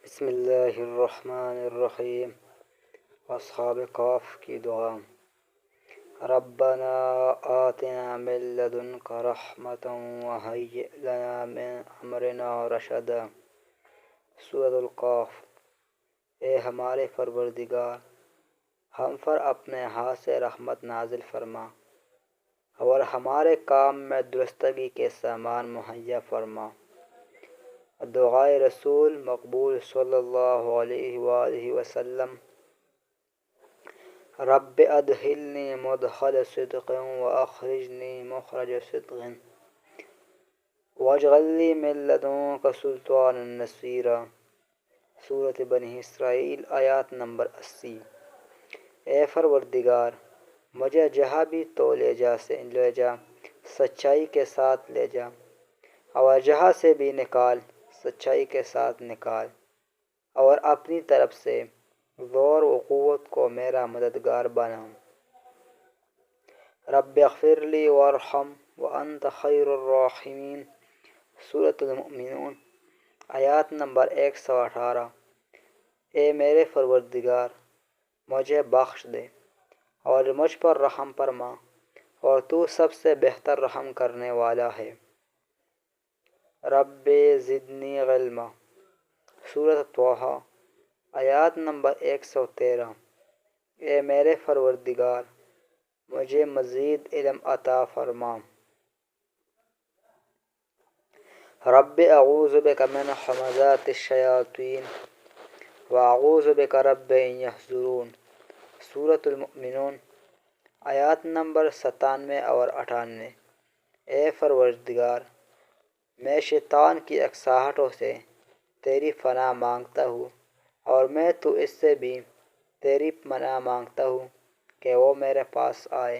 بسم اللہ الرحمن الرحیم۔ اصحاب کہف کی دعا۔ ربنا آتنا من لدنک رحمۃ وہیئ لنا من امرنا رشدا۔ سورۃ الکہف۔ اے ہمارے پروردگار، ہم پر اپنے ہاتھ سے رحمت نازل فرما اور ہمارے کام میں درستگی کے سامان مہیا فرما۔ دعائے رسول مقبول صلی اللہ علیہ وآلہ وسلم۔ رب ادخلنی مدخل صدق واخرجنی مخرج صدق واجعل لی من لدنک سلطانا نصیرا۔ سورۃ بنی اسرائیل آیات نمبر 80۔ اے پروردگار، مجھے جہاں بھی تو لے جا سچائی کے ساتھ لے جا، اور جہاں سے بھی نکال سچائی کے ساتھ نکال، اور اپنی طرف سے زور و قوت کو میرا مددگار بنا۔ رب اغفر لی وارحم وانت خیر الراحمین۔ سورۃ المؤمنون آیات نمبر 118۔ اے میرے پروردگار، مجھے بخش دے اور مجھ پر رحم فرما، اور تو سب سے بہتر رحم کرنے والا ہے۔ رب زدنی علما۔ سورۃ طٰہٰ آیات نمبر 113۔ اے میرے پروردگار، مجھے مزید علم عطا فرما۔ رب اعوذ بک من ہمزات الشیاطین واعوذ بک رب ان یحضرون۔ سورۃ المؤمنون آیات نمبر 97 اور 98۔ اے پروردگار، میں شیطان کی اکساہٹوں سے تیری پناہ مانگتا ہوں، اور میں تو اس سے بھی تیری پناہ مانگتا ہوں کہ وہ میرے پاس آئے۔